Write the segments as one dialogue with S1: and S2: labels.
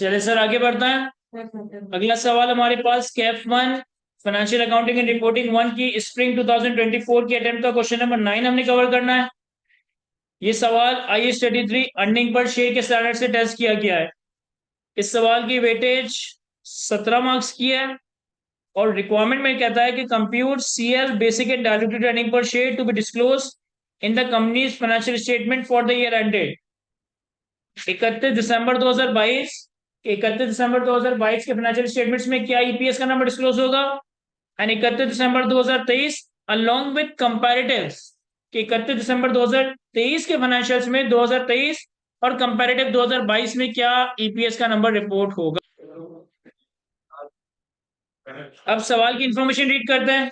S1: चलिए सर आगे बढ़ते हैं। अगला सवाल हमारे पास CAF one financial accounting and reporting one की स्प्रिंग 2024 की अटेम्प्ट का क्वेश्चन नंबर 9 हमने कवर करना है। ये सवाल IS33 अर्निंग पर शेयर के स्टैंडर्ड से टेस्ट किया गया है। इस सवाल की वेटेज 17 मार्क्स की है और रिक्वायरमेंट में कहता है कि compute CL basic and diluted earning per share to be disclose in the company's financial statement for the year ended 31 दिसंबर 2022। 31 दिसंबर 2022 के फाइनेंशियल स्टेटमेंट्स में क्या EPS का नंबर डिस्क्लोज होगा and 31 December 2023 along with comparatives कि 31 दिसंबर 2023 के फाइनेंशियल्स में 2023 और कंपैरेटिव 2022 में क्या EPS का नंबर रिपोर्ट होगा। अब सवाल की इंफॉर्मेशन रीड करते हैं।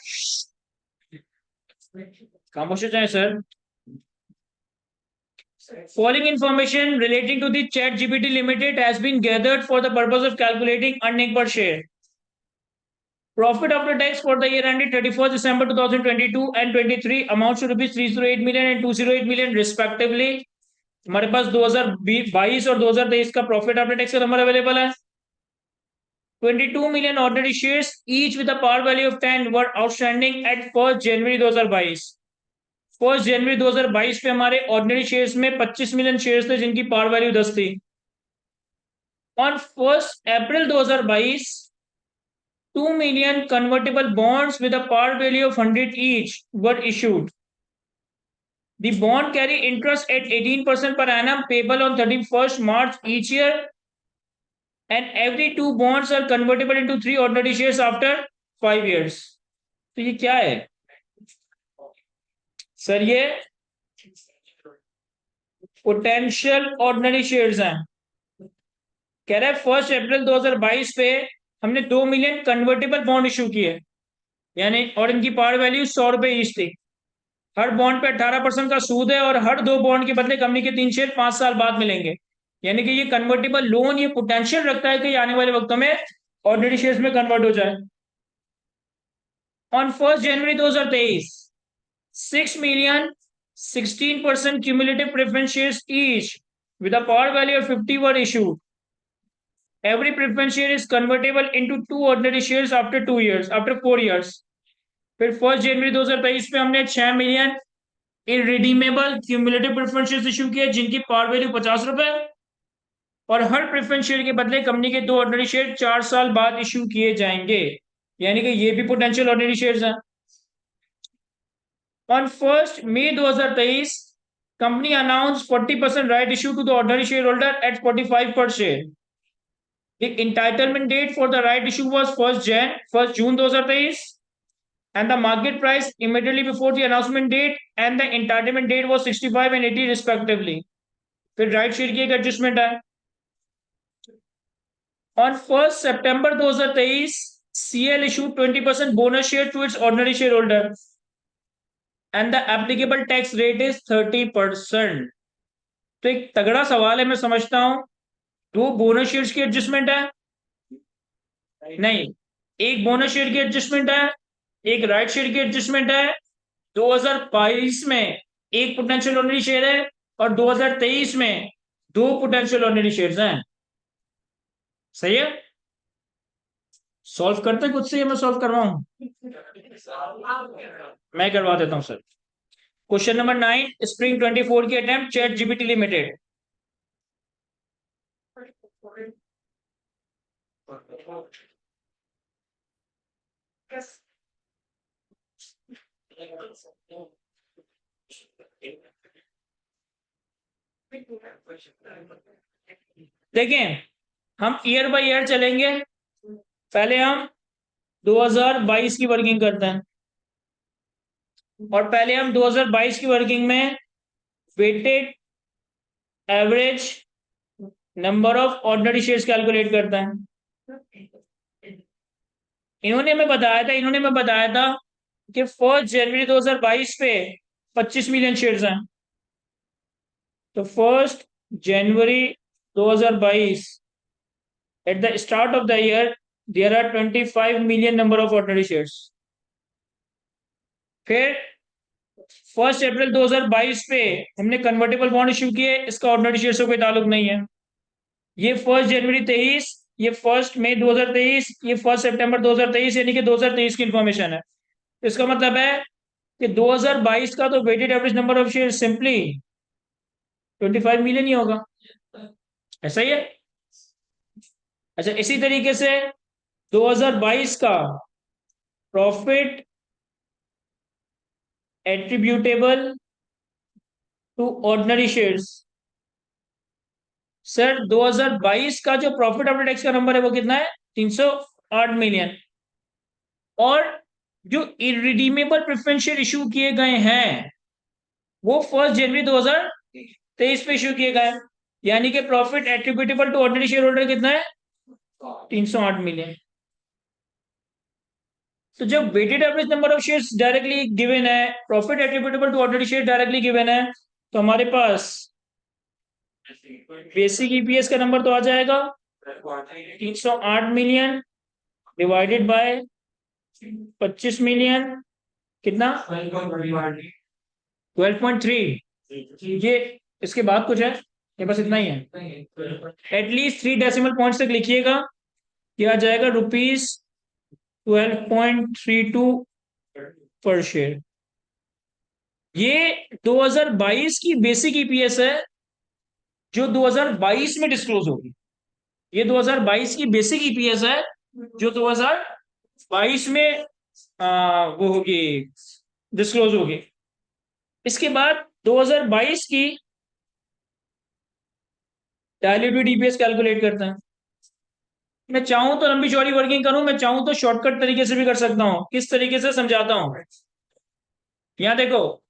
S1: खामोश हो जाए sir. Following information relating to the ChatGPT Limited has been gathered for the purpose of calculating earning per share. Profit after tax for the year ended 31st December 2022 and 23 amounts to rupees 308 million and 208 million respectively. हमारे पास 2022 और 2023 का profit after tax का number available है। 22 million ordinary shares each with a par value of 10 were outstanding at 1st January 2022. 1 जनवरी 2022 पे हमारे ordinary shares में 25 million shares थे जिनकी पार वैल्यू 10 थी। On 1 April 2022 2 million convertible bonds with a par value of 100 each were issued. The bond carry interest at 18% per annum payable on 31st March each year and every two bonds are convertible into 3 ordinary shares after 5 years. तो ये क्या है sir? ये potential ordinary shares हैं। कह रहा है 1 अप्रैल 2022 पे हमने 2 मिलियन कन्वर्टेबल बॉन्ड इशू किए यानी और इनकी पार वैल्यू 100 रुपए ईच थी। हर बॉन्ड पे 18% का सूद है और हर 2 बॉन्ड के बदले कंपनी के 3 शेयर 5 साल बाद मिलेंगे। यानी कि ये कन्वर्टेबल लोन ये पोटेंशियल रखता है कि आने वाले वक्तों में ऑर्डिनरी शेयर्स में कन्वर्ट हो जाए। On 1 January 2023 6 million 16% cumulative preference shares each with a par value of 50 were issued. Every preference share is convertible into 2 ordinary shares after 2 years, after 4 years. फिर 1 जनवरी 2023 में हमने 6 million irredeemable cumulative preference shares issue किए जिनकी par value 50 रुपए और हर preference share के बदले company के 2 ऑर्डिनरी शेयर 4 साल बाद इशू किए जाएंगे। यानी कि ये भी पोटेंशियल ऑर्डिनरी शेयर्स हैं। On 1 May 2023, company announced 40% right issue to the ordinary shareholder at 45 per share. The entitlement date for the right issue was 1 June 2023 and the market price immediately before the announcement date and the entitlement date was 65 and 80 respectively. फिर right share की एक adjustment है। On 1 September 2023, CL issued 20% bonus share to its ordinary shareholder. And the applicable tax rate is 30%। तो एक तगड़ा सवाल है, मैं समझता हूं। 2 बोनस शेयर्स की एडजस्टमेंट है नहीं, एक बोनस शेयर की एडजस्टमेंट है, एक राइट शेयर की एडजस्टमेंट है। 2022 में एक पोटेंशियल ऑर्डिनरी शेयर है और 2023 में 2 पोटेंशियल ऑर्डिनरी शेयर्स हैं। सही है। सॉल्व करते हैं खुद से या मैं सॉल्व करवाऊं? मैं करवा देता हूं सर। क्वेश्चन नंबर 9 स्प्रिंग 24 की अटेम्प्ट चैट जीपीटी लिमिटेड। देखें, हम ईयर बाय ईयर चलेंगे। पहले हम 2022 की वर्किंग करते हैं और पहले हम 2022 की वर्किंग में weighted average number of ordinary shares calculate करते हैं। इन्होंने हमें बताया था कि 1 जनवरी 2022 पे 25 मिलियन शेयर्स हैं। तो 1 जनवरी 2022 at the start of the year there are 25 million number of ordinary shares। फिर 1 अप्रैल 2022 पे हमने कन्वर्टेबल बॉन्ड इश्यू किए, इसका ऑर्डिनरी शेयर से कोई ताल्लुक नहीं है। ये 1 जनवरी 23, ये 1 मई 2023, ये 1 सितंबर 2023, यानी कि 2023 की इंफॉर्मेशन है। इसका मतलब है कि 2022 का तो weighted average number of share simply 25 million ही होगा। ऐसा ही है। अच्छा, इसी तरीके से 2022 का profit attributable to ordinary shares. Sir 2022 का जो प्रॉफिट आफ्टर टैक्स का नंबर है वो कितना है? 308 मिलियन। और जो इरिडीमेबल प्रेफरेंस शेयर इशू किए गए हैं वो 1 जनवरी 2023 पे इशू किए गए हैं। यानी कि profit attributable to ordinary share holder कितना है? 308 मिलियन। तो जब weighted average number of shares directly given है, profit attributable to ordinary share directly given है, तो हमारे पास बेसिक ईपीएस का नंबर तो आ जाएगा 308 मिलियन डिवाइडेड बाय 25 मिलियन, कितना? 12.3। ये इसके बाद कुछ है? ये बस इतना ही है। एटलीस्ट 3 डेसिमल पॉइंट्स तक लिखिएगा। ये आ जाएगा ₹12.32 पर शेयर। ये 2022 की बेसिक ईपीएस है जो 2022 में डिस्क्लोज होगी। ये 2022 की बेसिक ईपीएस है जो 2022 में वो होगी, डिस्क्लोज होगी। इसके बाद 2022 की डायल्यूटेड ईपीएस कैलकुलेट करते हैं। मैं चाहूं तो लंबी चौड़ी वर्किंग करूं, मैं चाहूं तो शॉर्टकट तरीके से भी कर सकता हूं। किस तरीके से समझाता हूं? यहां देखो,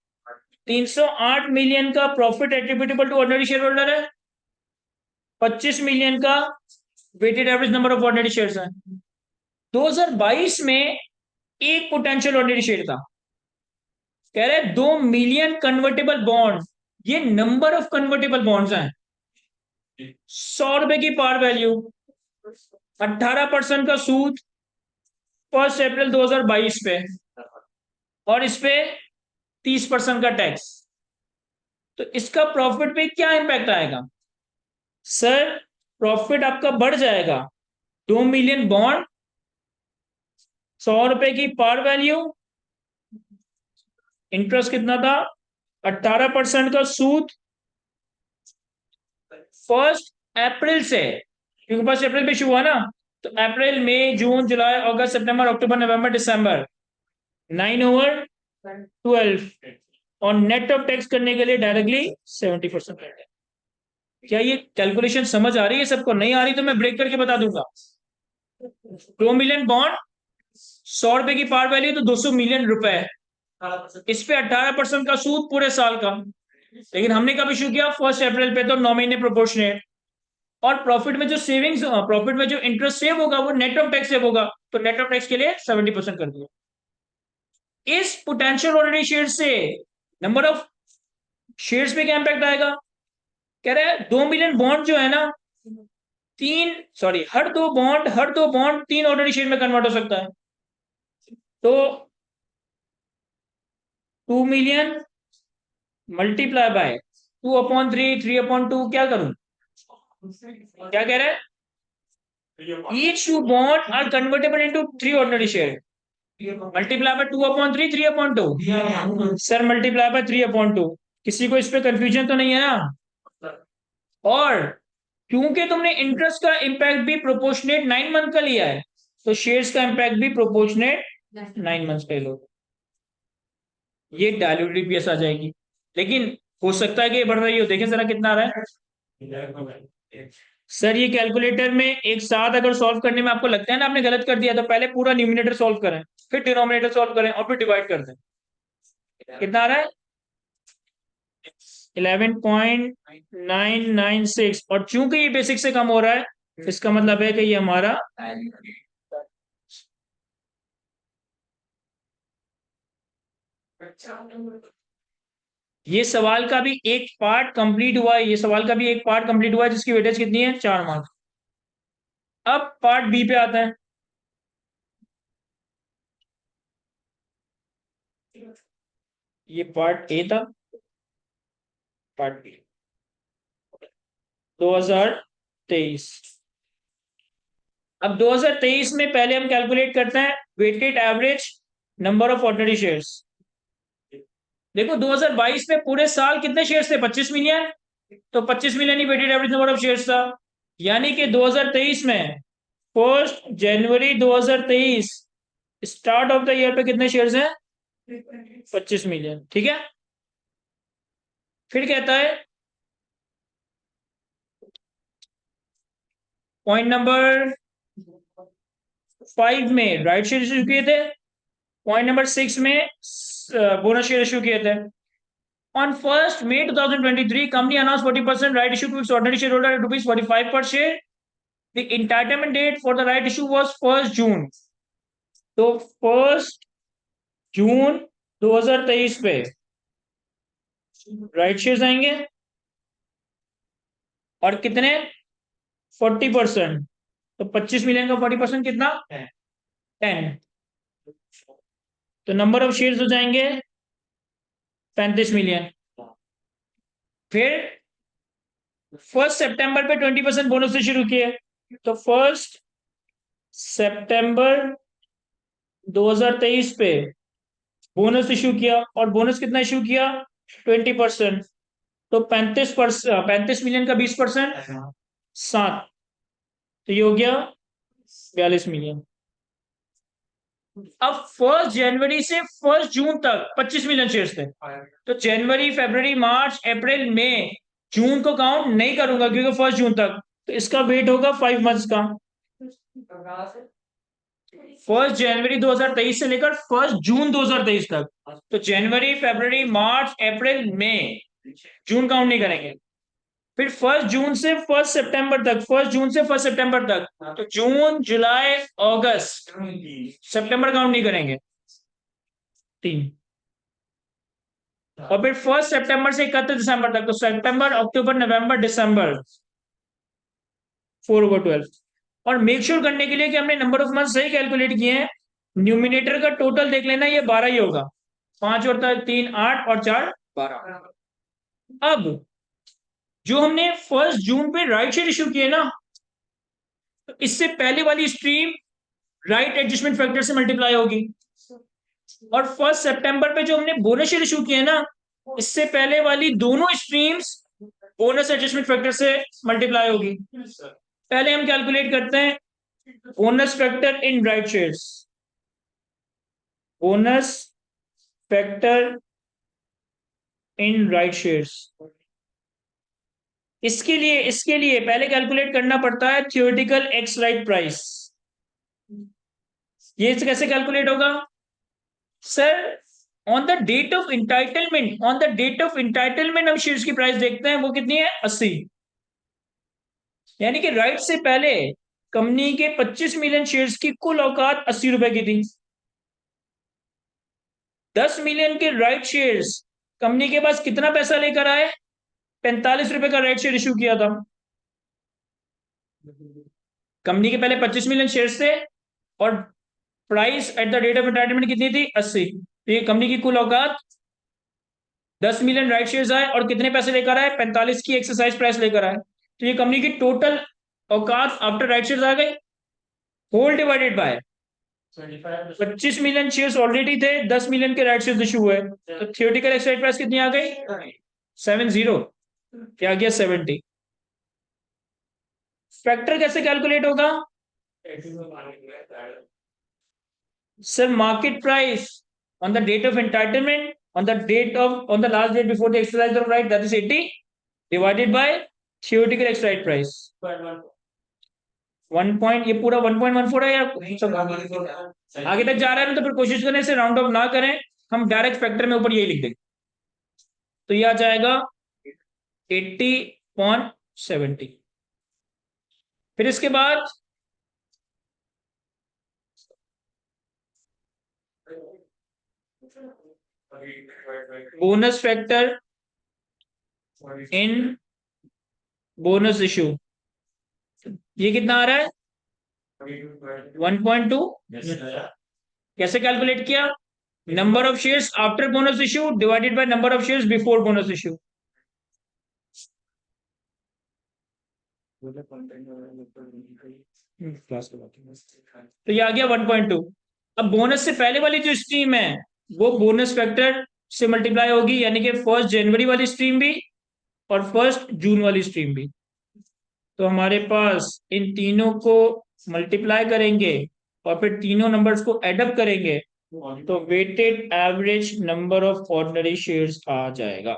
S1: 308 मिलियन का profit attributable to ordinary share holder है, 25 मिलियन का weighted average number of ordinary shares है। 2022 में एक पोटेंशियल ऑर्डिनरी शेयर था। कह रहे 2 मिलियन कन्वर्टेबल बॉन्ड। ये नंबर ऑफ कन्वर्टेबल बॉन्ड्स हैं। 100 रुपए की पार वैल्यू, 18% का सूद 1 अप्रैल 2022 पे, और इस पे 30% का टैक्स। तो इसका प्रॉफिट पे क्या इंपैक्ट आएगा? सर प्रॉफिट आपका बढ़ जाएगा। 2 मिलियन बॉन्ड, 100 रुपए की पार वैल्यू, इंटरेस्ट कितना था? 18% का सूद 1 अप्रैल से, क्योंकि 1 अप्रैल पे शुरू हुआ ना, तो अप्रैल मई जून जुलाई अगस्त सितंबर अक्टूबर नवंबर दिसंबर, 9/12। और नेट ऑफ टैक्स करने के लिए डायरेक्टली 70% है। क्या ये कैलकुलेशन समझ आ रही है सबको? नहीं आ रही तो मैं ब्रेक करके बता दूंगा। 2 मिलियन बॉन्ड, 100 रुपए की पार वैल्यू, तो 200 मिलियन रुपए। इस पे 18% का सूद पूरे साल का। लेकिन हमने कब इशू किया? 1 अप्रैल पे, तो 9 महीने प्रोपोर्शनेट। और प्रॉफिट में जो सेविंग्स, प्रॉफिट में जो इंटरेस्ट सेव होगा वो नेट ऑफ टैक्स सेव होगा, तो नेट ऑफ टैक्स के लिए 70% कर दिया। इस पोटेंशियल ऑर्डिनरी शेयर से नंबर ऑफ शेयर्स पे क्या इंपैक्ट आएगा? कह रहे हैं 2 मिलियन बॉन्ड जो है ना, हर दो बॉन्ड 3 ऑर्डिनरी शेयर में कन्वर्ट हो सकता है। तो 2 मिलियन मल्टीप्लाई बाय 2/3, 3/2, क्या करूं? क्या कह रहे हैं? Each 2 bond are convertible into 3 ordinary share. Multiply by 2/3, 3/2। Sir multiply by 3/2। किसी को इस पे कंफ्यूजन तो नहीं है ना? और क्योंकि तुमने इंटरेस्ट का इंपैक्ट भी प्रोपोर्शनेट 9 मंथ का लिया है, तो शेयर्स का इंपैक्ट भी प्रोपोर्शनेट 9 मंथ का लो। ये डायल्यूटेड ईपीएस आ जाएगी। लेकिन हो सकता है कि ये बढ़ रही हो, देखें जरा कितना आ रहा है। सर ये कैलकुलेटर में एक साथ अगर सॉल्व करने में आपको लगता है ना आपने गलत कर दिया, तो पहले पूरा न्यूमिनेटर सॉल्व करें, फिर डिनोमिनेटर सॉल्व करें, और फिर डिवाइड कर दें। कितना आ रहा है? 11.996। और चूंकि ये बेसिक से कम हो रहा है, इसका मतलब है कि ये हमारा ये सवाल का भी एक पार्ट कंप्लीट हुआ है। ये सवाल का भी एक पार्ट कंप्लीट हुआ है जिसकी वेटेज कितनी है? 4 मार्क्स। अब पार्ट बी पे आता है। ये पार्ट ए था, पार्ट बी। 2023 2023। अब 2023 में पहले हम कैलकुलेट करते हैं weighted average number of ordinary shares. देखो 2022 में पूरे साल कितने शेयर्स थे? 25 मिलियन। तो 25 million he waited average number of shares था। यानी कि 2023 में 1 जनवरी 2023 स्टार्ट ऑफ द ईयर पे कितने शेयर्स हैं? 25 मिलियन। ठीक है। फिर कहता है पॉइंट नंबर 5 में राइट शेयर इशू किए थे। पॉइंट नंबर 6 में बोनस शेयर इशू किए थे। On 1st May 2023, company announced 40% right issue to its ordinary shareholder at rupees 45 per share. The entitlement date for the right issue was 1st June. तो 1st जून 2023 पे right shares आएंगे और कितने? 40%। तो 25 million का 40% कितना? 10। तो नंबर ऑफ शेयर्स हो जाएंगे 35 मिलियन। फिर 1 सितंबर पे 20% बोनस से शुरू किए। तो 1 सितंबर 2023 पे बोनस इशू किया। और बोनस कितना इशू किया? 20%। तो 35 मिलियन का 20% 7। तो ये हो गया 42 मिलियन। अब 1 जनवरी से 1 जून तक 25 मिलियन शेयर्स थे। तो जनवरी, फरवरी, मार्च, अप्रैल, मई, जून को काउंट नहीं करूंगा क्योंकि 1 जून तक। तो इसका वेट होगा 5 मंथ्स का। 1 जनवरी 2023 से लेकर 1 जून 2023 तक। तो जनवरी, फरवरी, मार्च, अप्रैल, मई, जून काउंट नहीं करेंगे। फिर 1 जून से 1 सितंबर तक, 1 जून से 1 सितंबर तक। तो जून, जुलाई, अगस्त, सितंबर काउंट नहीं करेंगे। 3। और फिर 1 सितंबर से 31 दिसंबर तक। तो सितंबर, अक्टूबर, नवंबर, दिसंबर, 4/12। और मेक श्योर करने के लिए कि हमने नंबर ऑफ मंथ सही कैलकुलेट किए हैं, न्यूमिनेटर का टोटल देख लेना, ये 12 ही होगा। 5 और 3 8 और 4 12। अब जो हमने 1 जून पे राइट शेयर इशू किए ना, तो इससे पहले वाली स्ट्रीम राइट एडजस्टमेंट फैक्टर से मल्टीप्लाई होगी। और 1 सितंबर पे जो हमने बोनस शेयर इशू किए ना, इससे पहले वाली दोनों स्ट्रीम्स बोनस एडजस्टमेंट फैक्टर से मल्टीप्लाई होगी। पहले हम कैलकुलेट करते हैं bonus factor in right shares. Bonus factor in right shares. इसके लिए पहले कैलकुलेट करना पड़ता है थियोरेटिकल एक्स राइट प्राइस। ये कैसे कैलकुलेट होगा? Sir, on the date of entitlement हम शेयर्स की प्राइस देखते हैं, वो कितनी है? 80। यानी कि राइट से पहले कंपनी के 25 मिलियन शेयर्स की कुल औकात 80 रुपए की थी। 10 मिलियन के राइट शेयर्स कंपनी के पास कितना पैसा लेकर आए? 45 रुपए का राइट शेयर इशू किया था। कंपनी के पहले 25 मिलियन शेयर्स थे और price at the date of entitlement कितनी थी? 80। तो ये कंपनी की कुल औकात 10 मिलियन राइट शेयर्स आए और कितने पैसे लेकर आए? 45 की एक्सरसाइज प्राइस लेकर आए। तो ये कंपनी की टोटल औकात आफ्टर राइट शेयर्स आ गई। Whole divided by 25 million shares already थे, 10 मिलियन के राइट शेयर्स इशू हुए। तो थियोरेटिकल एक्सरसाइज प्राइस कितनी आ गई? 70। क्या गया? 70। फैक्टर कैसे कैलकुलेट होगा? Sir, market price on the date of entitlement, on the last date before the exercise of right, that is 80, divided by theoretical exercise price 1 point। ये पूरा 1.14 है या सब आगे तक जा रहा है ना? तो फिर कोशिश करें इसे राउंड ऑफ ना करें, हम डायरेक्ट फैक्टर में ऊपर यही लिख देंगे। तो ये आ जाएगा 80.70। फिर इसके बाद bonus factor in bonus issue, ये कितना आ रहा है? 1.2। कैसे कैलकुलेट किया? Number of shares after bonus issue divided by number of shares before bonus issue. तो ये आ गया 1.2। अब बोनस से पहले वाली जो स्ट्रीम है वो बोनस फैक्टर से मल्टीप्लाई होगी, यानी कि 1 जनवरी वाली स्ट्रीम भी और 1 जून वाली स्ट्रीम भी। तो हमारे पास इन तीनों को मल्टीप्लाई करेंगे और फिर तीनों नंबर्स को एडअप करेंगे तो weighted average number of ordinary shares आ जाएगा।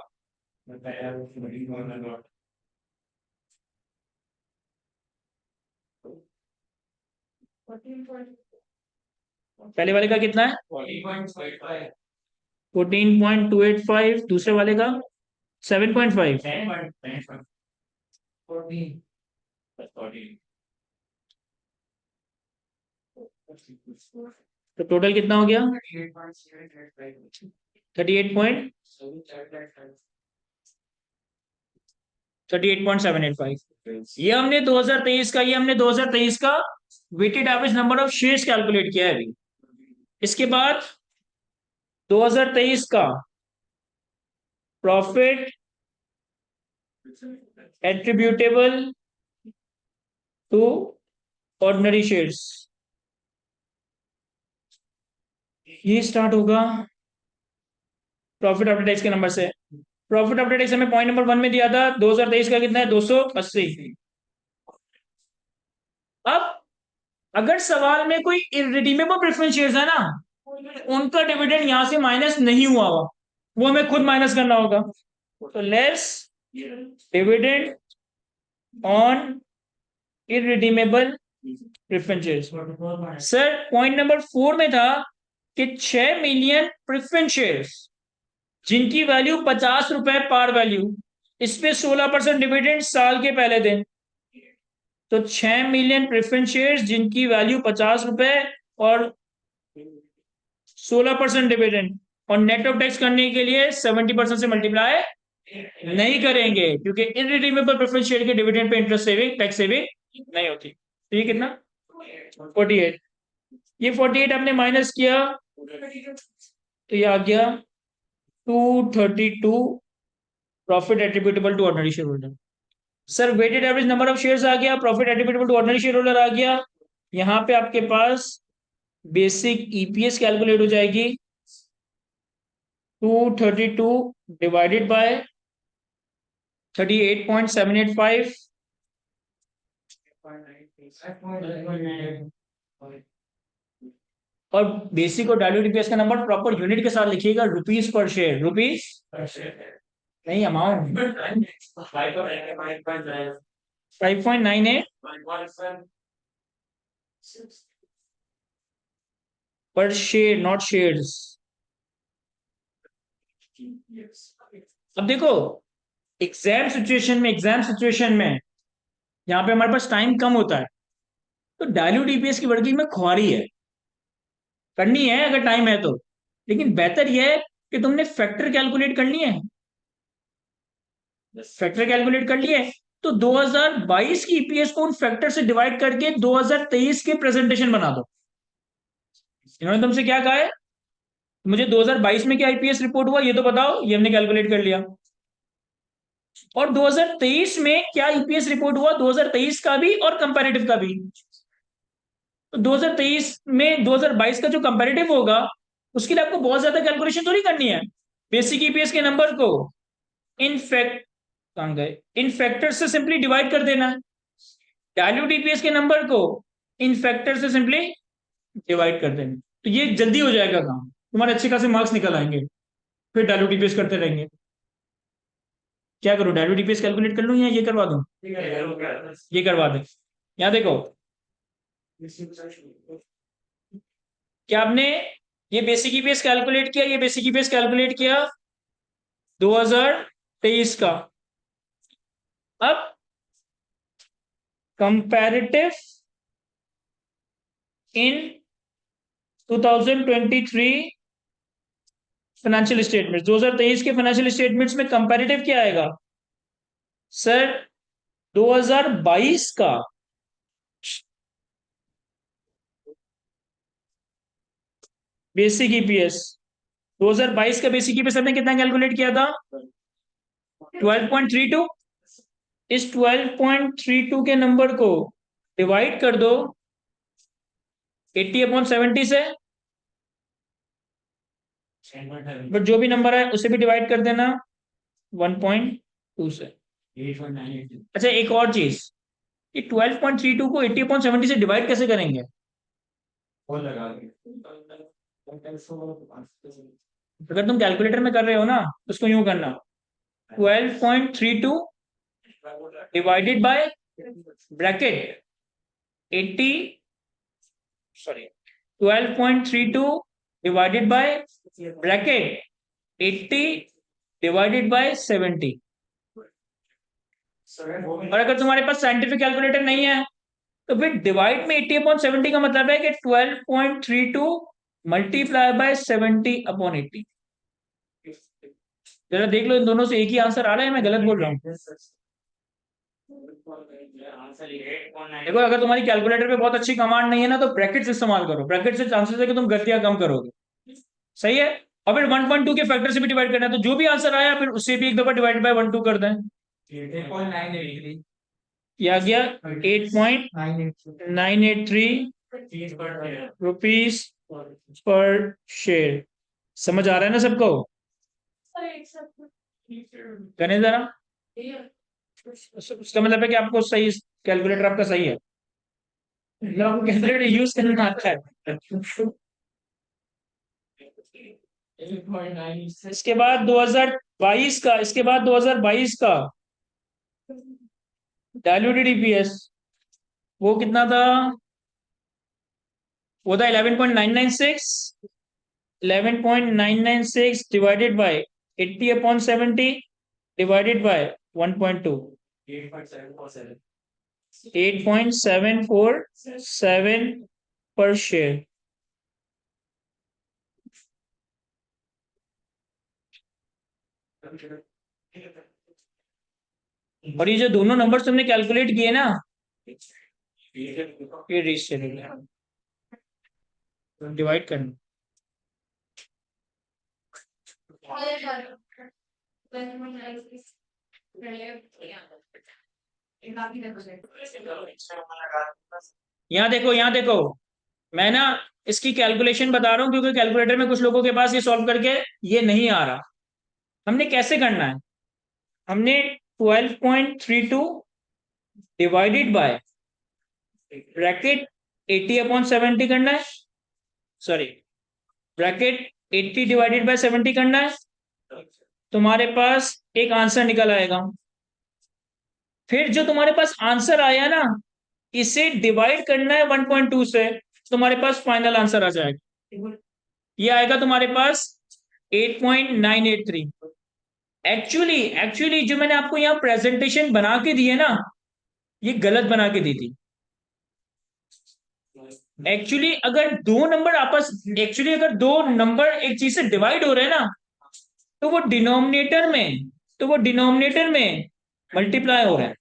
S1: पहले वाले का कितना है? 14.285। दूसरे वाले का 7.5। तो टोटल कितना हो गया? 38.785। ये हमने 2023 का, ये हमने 2023 का weighted average number of shares calculate किया है अभी। इसके बाद 2023 का profit attributable to ordinary shares, ये स्टार्ट होगा प्रॉफिट आफ्टर टैक्स के नंबर से। प्रॉफिट आफ्टर टैक्स हमें पॉइंट नंबर 1 में दिया था, 2023 का कितना है? 280। अब अगर सवाल में कोई इररिडीमेबल प्रेफरेंस शेयर्स है ना, उनका डिविडेंड यहां से माइनस नहीं हुआ हुआ, वो हमें खुद माइनस करना होगा। तो less dividend on irredeemable preference shares. Sir point number 4 में था कि 6 मिलियन प्रेफरेंस शेयर्स जिनकी वैल्यू 50 रुपए पार वैल्यू, इस पे 16% डिविडेंड साल के पहले दिन। तो 6 मिलियन प्रेफरेंस शेयर्स जिनकी वैल्यू 50 रुपए और 16% डिविडेंड, और नेट ऑफ टैक्स करने के लिए 70% से मल्टीप्लाई नहीं करेंगे क्योंकि इररिडीमेबल प्रेफरेंस शेयर के dividend pay interest saving, tax saving नहीं होती। तो ये कितना? 48। ये 48 आपने माइनस किया तो ये आ गया 232 profit attributable to ordinary share holder. Sir weighted average number of shares आ गया, profit attributable to ordinary share holder आ गया। यहां पे आपके पास बेसिक ईपीएस कैलकुलेट हो जाएगी, 232 डिवाइडेड बाय 38.785 और बेसिक और डायल्यूटेड ईपीएस का नंबर प्रॉपर यूनिट के साथ लिखिएगा, रुपीस पर शेयर, रुपीस नहीं अमाउंट। 5.98 पर शेयर, नॉट शेयर्स। अब देखो एग्जाम सिचुएशन में यहाँ पे हमारे पास टाइम कम होता है, तो डायल्यूट ईपीएस की वर्किंग में खुआरी है, करनी है अगर टाइम है तो, लेकिन बेहतर यह है कि तुमने फैक्टर कैलकुलेट कर लिए हैं। फैक्टर कैलकुलेट कर लिए तो 2022 की ईपीएस को उन फैक्टर से डिवाइड करके 2023 के प्रेजेंटेशन बना दो। इन्होंने तुमसे क्या कहा है? मुझे 2022 में क्या ईपीएस रिपोर्ट हुआ ये तो बताओ, ये हमने कैलकुलेट कर लिया। और 2023 में क्या ईपीएस रिपोर्ट हुआ, 2023 का भी और कंपैरेटिव का भी। तो 2023 में 2022 का जो कंपैरेटिव होगा उसके लिए आपको बहुत ज्यादा कैलकुलेशन थोड़ी करनी है। बेसिक ईपीएस के नंबर को इन फैक्ट कहां गए, इन फैक्टर से सिंपली डिवाइड कर देना है। डायल्यूट ईपीएस के नंबर को इन फैक्टर से सिंपली डिवाइड कर देना, तो ये जल्दी हो जाएगा काम, तुम्हारे अच्छे खासे मार्क्स निकल आएंगे। फिर डायल्यूट ईपीएस करते रहेंगे। क्या करूं, डायल्यूट ईपीएस कैलकुलेट कर लूं या ये करवा दूं? ये करवा दें। यहाँ देखो क्या आपने ये बेसिक ईपीएस कैलकुलेट किया, ये बेसिक ईपीएस कैलकुलेट किया 2023 का। अब कंपैरेटिव इन 2023 फाइनेंशियल स्टेटमेंट्स, 2023 के फाइनेंशियल स्टेटमेंट्स में कंपैरेटिव क्या आएगा? सर 2022 का बेसिक ईपीएस, 2022 का बेसिक ईपीएस हमने कितना कैलकुलेट किया था? 12.32। इस 12.32 के नंबर को डिवाइड कर दो 80/70 से, बट जो भी नंबर है उसे भी डिवाइड कर देना 1.2 से। अच्छा, एक और चीज, ये 12.32 को 80/70 से डिवाइड कैसे करेंगे? अगर तुम कैलकुलेटर में कर रहे हो ना तो उसको यूं करना, 12.32 divided by bracket 80, sorry, 12.32 divided by bracket 80 divided by 70। और अगर तुम्हारे पास साइंटिफिक कैलकुलेटर नहीं है तो फिर डिवाइड में 80/70 का मतलब है कि 12.32 मल्टीप्लाई बाय 70/80। जरा देख लो इन दोनों से एक ही आंसर आ रहा है, मैं गलत बोल रहा हूँ? देखो, अगर तुम्हारी कैलकुलेटर पे बहुत अच्छी कमांड नहीं है ना तो ब्रैकेट्स इस्तेमाल करो, ब्रैकेट से चांसेस है कि तुम गलतियां कम करोगे। सही है। और फिर 1.2 के फैक्टर से भी डिवाइड करना है, तो जो भी आंसर आया फिर उससे भी एक दफा डिवाइड बाय 1.2 कर दें। क्या गया? 8.983 रुपीज पर शेयर। समझ आ रहा है ना सबको? करने जरा। उसका मतलब है कि आपको सही, कैलकुलेटर आपका सही है, मतलब आपको कैलकुलेटर यूज करना आता है। इसके बाद 2022 का, इसके बाद 2022 का डायल्यूटेड ईपीएस वो कितना था? वो था 11.996, 11.996 डिवाइडेड बाय 80/70 डिवाइडेड बाय 1.2, 8.747 पर शेयर। और ये जो दोनों नंबर्स तुमने कैलकुलेट किए ना, ये रीसेल डिवाइड करना। यहाँ देखो, यहाँ देखो, मैं ना इसकी कैलकुलेशन बता रहा हूँ क्योंकि कैलकुलेटर में कुछ लोगों के पास ये सॉल्व करके ये नहीं आ रहा। हमने कैसे करना है? हमने 12.32 डिवाइडेड बाय ब्रैकेट 80/70 करना है, सॉरी, ब्रैकेट 80 डिवाइडेड बाय 70 करना है, तुम्हारे पास एक आंसर निकल आएगा। फिर जो तुम्हारे पास आंसर आया ना, इसे डिवाइड करना है 1.2 से, तुम्हारे पास फाइनल आंसर आ जाएगा। ये आएगा तुम्हारे पास 8.983। एक्चुअली एक्चुअली जो मैंने आपको यहाँ प्रेजेंटेशन बना के दी है ना, ये गलत बना के दी थी। एक्चुअली अगर दो नंबर आपस एक्चुअली अगर दो नंबर एक चीज से डिवाइड हो रहे हैं ना, तो वो डिनोमिनेटर में, तो वो डिनोमिनेटर में मल्टीप्लाई हो रहे हैं।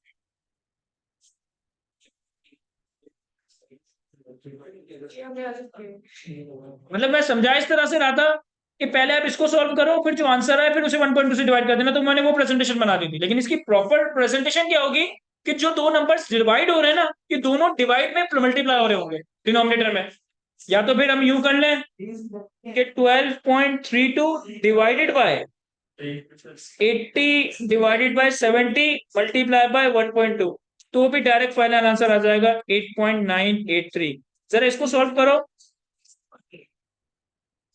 S1: मतलब मैं समझा इस तरह से रहा था कि पहले आप इसको सॉल्व करो, फिर जो आंसर आए फिर उसे 1.2 से डिवाइड कर देना, तो मैंने वो प्रेजेंटेशन बना दी थी। लेकिन इसकी प्रॉपर प्रेजेंटेशन क्या होगी कि जो दो नंबर्स डिवाइड हो रहे हैं ना, ये दोनों डिवाइड में मल्टीप्लाई हो रहे होंगे डिनोमिनेटर में। या तो फिर हम यूं कर लें कि 12.32 divided by 80 divided by 70 multiply by 1.2, तो भी डायरेक्ट फाइनल आंसर आ जाएगा 8.983। जरा इसको सॉल्व करो।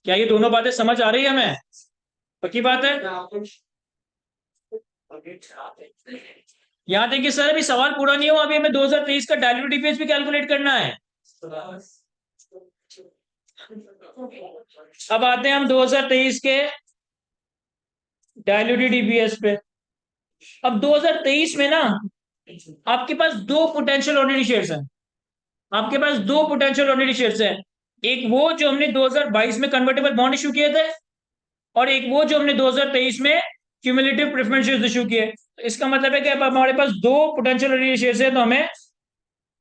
S1: क्या ये दोनों बातें समझ आ रही है हमें? पक्की बात है? यहाँ देखिए सर, अभी सवाल पूरा नहीं हुआ, अभी हमें 2023 का डायल्यूटेड ईपीएस भी कैलकुलेट करना है। अब आते हैं हम 2023 के डायल्यूटेड ईपीएस पे। अब 2023 में ना आपके पास दो पोटेंशियल ऑर्डिनरी शेयर्स हैं, आपके पास दो पोटेंशियल ऑर्डिनरी शेयर्स हैं। एक वो जो हमने 2022 में कन्वर्टेबल बॉन्ड इशू किए थे, और एक वो जो हमने 2023 में क्यूमुलेटिव प्रेफरेंस शेयर्स इशू किए। तो इसका मतलब है कि अब हमारे पास दो पोटेंशियल ऑर्डिनरी शेयर्स है, तो हमें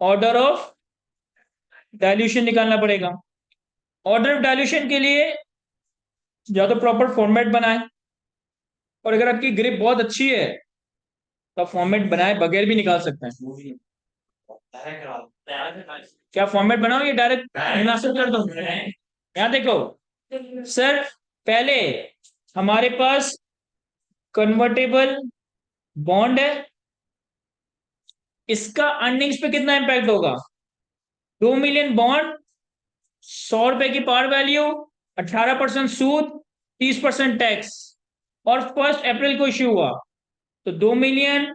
S1: ऑर्डर ऑफ डायल्यूशन निकालना पड़ेगा। ऑर्डर ऑफ डायल्यूशन के लिए या तो प्रॉपर फॉर्मेट बनाए, और अगर आपकी ग्रिप बहुत अच्छी है का फॉर्मेट बनाए बगैर भी निकाल सकते हैं। क्या फॉर्मेट बनाओ, ये डायरेक्ट मुनासिब कर दो। यहाँ देखो सर, पहले हमारे पास कन्वर्टेबल बॉन्ड है, इसका अर्निंग्स पे कितना इंपैक्ट होगा? 2 मिलियन बॉन्ड, 100 रुपए की पार वैल्यू, 18% सूद, 30% टैक्स, और 1 अप्रैल को इश्यू हुआ। तो 2 million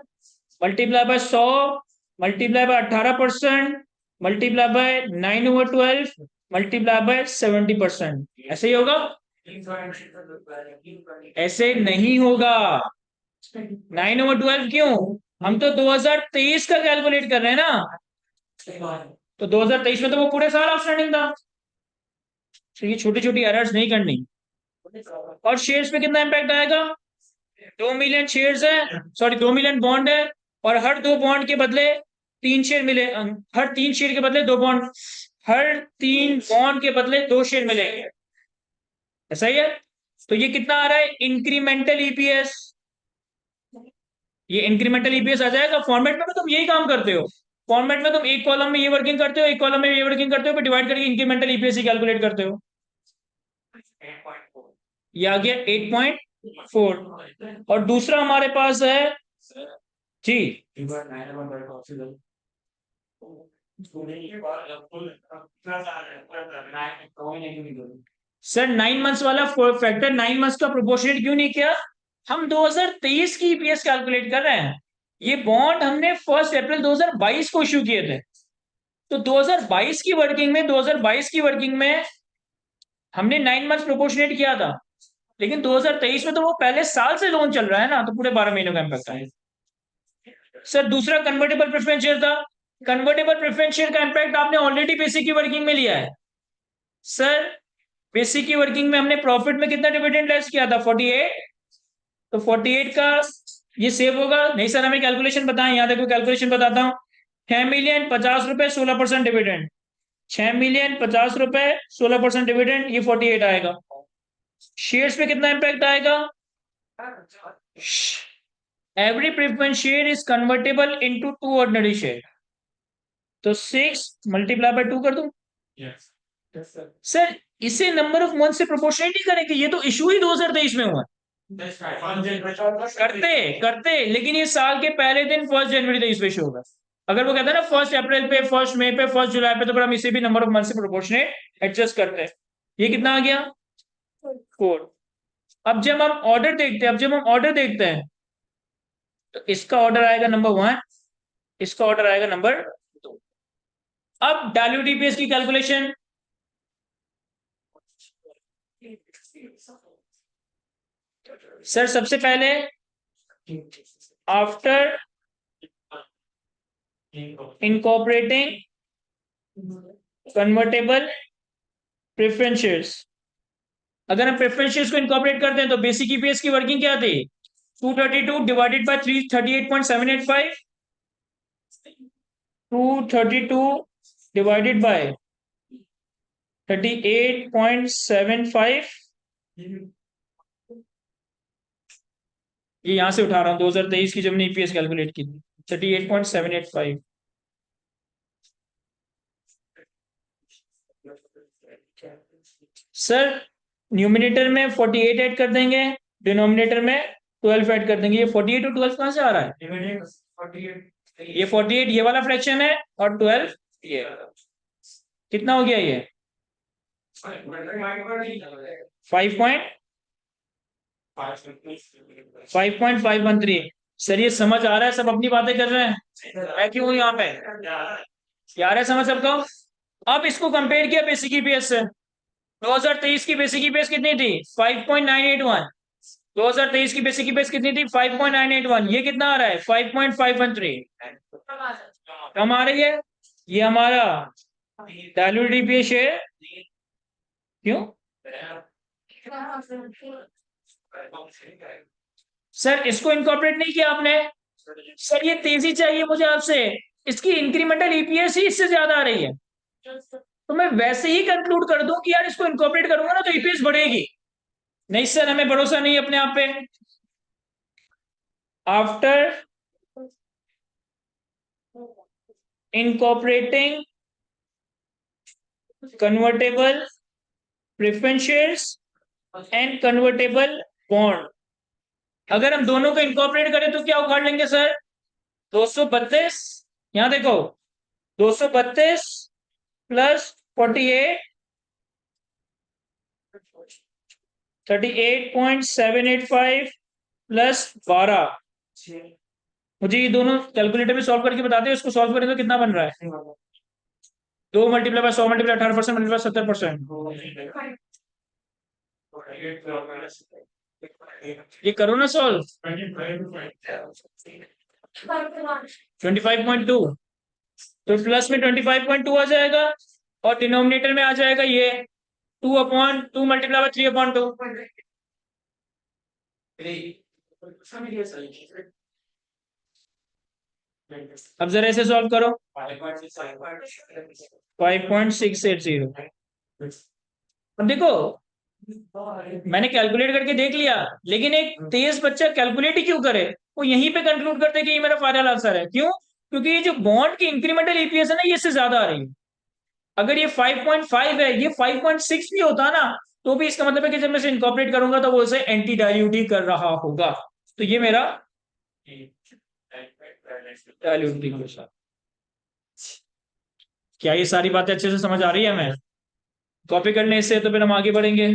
S1: multiply by 100 multiply by 18% multiply by 9/12 multiply by 70%, ऐसे ही होगा? ऐसे नहीं होगा। 9/12 क्यों? हम तो 2023 का कैलकुलेट कर रहे हैं ना, तो 2023 में तो वो पूरे साल आउटस्टैंडिंग था। तो ये छोटी छोटी एरर्स नहीं करनी। और शेयर्स पे कितना इंपैक्ट आएगा? 2 मिलियन शेयर्स है, सॉरी 2 मिलियन बॉन्ड है, और हर 2 बॉन्ड के बदले 3 शेयर मिले, हर 3 शेयर के बदले 2 बॉन्ड, हर 3 बॉन्ड के बदले 2 शेयर मिलेंगे, ऐसा ही है। तो ये कितना आ रहा है इंक्रीमेंटल ईपीएस? ये इंक्रीमेंटल ईपीएस आ जाएगा। फॉर्मेट में तुम यही काम करते हो, फॉर्मेट में तुम एक कॉलम में ये वर्किंग करते हो, एक कॉलम में ये वर्किंग करते हो, फिर डिवाइड करके इंक्रीमेंटल ईपीएस ही कैलकुलेट करते हो। ये आ गया 8.4। और दूसरा हमारे पास है जी, सर 9 मंथ्स वाला फैक्टर 9 मंथ्स का प्रोपोर्शनेट क्यों नहीं किया? हम 2023 की ईपीएस कैलकुलेट कर रहे हैं। ये बॉन्ड हमने 1 अप्रैल 2022 को इश्यू किए थे, तो 2022 की वर्किंग में 2022 की वर्किंग में हमने 9 मंथ्स प्रोपोर्शनेट किया था, लेकिन 2023 में तो वो पहले साल से लोन चल रहा है ना, तो पूरे 12 महीनों का इम्पैक्ट है। सर दूसरा कन्वर्टेबल प्रेफरेंस शेयर था। कन्वर्टेबल प्रेफरेंस शेयर का इम्पैक्ट आपने ऑलरेडी बेसिक की वर्किंग में लिया है। सर बेसिक की वर्किंग में हमने प्रॉफिट में कितना डिविडेंड लेस किया था? 48। तो 48 का ये सेव होगा नहीं? सर हमें कैलकुलेशन बताएं, यहाँ देखो कैलकुलेशन बताता हूँ। 6 मिलियन 50 रुपए 16% डिविडेंड, 6 मिलियन 50 रुपए 16% डिविडेंड, ये 48 आएगा। शेयर्स पे कितना इंपैक्ट आएगा? Every preference share is convertible into 2 ordinary share, तो 6 मल्टीप्लाई बाय 2 कर दूं? सर इसे नंबर ऑफ मंथ से प्रोपोर्शनेट नहीं करेंगे, ये तो इशू ही 2023 में हुआ। करते करते, लेकिन ये साल के पहले दिन 1 जनवरी 23 पे इशू होगा। अगर वो कहता है ना 1 अप्रैल पे, 1 मई पे, 1 जुलाई पे, तो फिर हम इसे भी नंबर ऑफ मंथ से प्रोपोर्शनेट एडजस्ट करते हैं। ये कितना आ गया? 4। अब जब हम ऑर्डर देखते हैं, तो इसका ऑर्डर आएगा नंबर 1, इसका ऑर्डर आएगा नंबर 2। अब डायल्यूट ईपीएस की कैलकुलेशन, सर सबसे पहले after incorporating convertible preference shares, अगर हम प्रेफरेंस शेयर्स को इनकॉर्पोरेट करते हैं तो बेसिक ईपीएस की वर्किंग क्या थी? 232 डिवाइडेड बाय 338.785, 232 डिवाइडेड बाय 38.75, ये यहां से उठा रहा हूं 2023 की जब हमने ईपीएस कैलकुलेट की थी, 38.785। सर न्यूमिनेटर में 48 ऐड कर देंगे, डिनोमिनेटर में 12 ऐड कर देंगे। ये 48 और 12 कहां से आ रहा है? ये 48 ये वाला फ्रैक्शन है, और 12 ये। कितना हो गया ये? 5.513। सर ये समझ आ रहा है? सब अपनी बातें कर रहे हैं, मैं क्यों हूं यहाँ पे? क्या आ रहा है समझ सबको? अब इसको कंपेयर किया बेसिक ईपीएस से। 2023 की बेसिक ईपीएस कितनी थी? 5.981। 2023 की बेसिक ईपीएस कितनी थी? 5.981। ये कितना आ रहा है? 5.513। कम आ रही है। ये हमारा डायल्यूटेड ईपीएस है। क्यों सर इसको इनकॉर्पोरेट नहीं किया आपने? सर ये तेजी चाहिए मुझे आपसे, इसकी इंक्रीमेंटल ईपीएस ही इससे ज्यादा आ रही है, तो मैं वैसे ही कंक्लूड कर दूं कि यार इसको इनकॉर्पोरेट करूंगा ना तो ईपीएस बढ़ेगी। नहीं सर हमें भरोसा नहीं अपने आप पे। After incorporating convertible preference shares and convertible bond. अगर हम दोनों को इनकॉर्पोरेट करें तो क्या उखाड़ लेंगे सर? 232, यहां देखो 232 प्लस 48 38.785 प्लस 12। मुझे ये दोनों कैलकुलेटर में सॉल्व करके बताते हैं, इसको सॉल्व करें तो कितना बन रहा है? 2 मल्टीप्लाई बाय 100 मल्टीप्लाई 18% मल्टीप्लाई 70%। ये करो ना सॉल्व। 25.2, तो प्लस में 25.2 आ जाएगा और डिनोमिनेटर में आ जाएगा ये 2/2 मल्टीप्लाई बाय 3/2। अब जरा इसे सॉल्व करो। 5.680। अब देखो मैंने कैलकुलेट करके देख लिया, लेकिन एक तेज बच्चा कैलकुलेट ही क्यों करे? वो यहीं पे कंक्लूड करते कि ये मेरा फाइनल आंसर है। क्यों? क्योंकि ये जो बॉन्ड की इंक्रीमेंटल ईपीएस है ना, ये इससे ज्यादा आ रही है। अगर ये 5.5 है, ये 5.6 भी होता ना, तो भी इसका मतलब है कि जब मैं इसे इनकॉर्पोरेट करूंगा तो वो इसे एंटी डाइल्यूट ही कर रहा होगा। तो ये मेरा डाइल्यूट इक्वेशन। क्या ये सारी बातें अच्छे से समझ आ रही है हमें? कॉपी करने से तो फिर हम आगे बढ़ेंगे।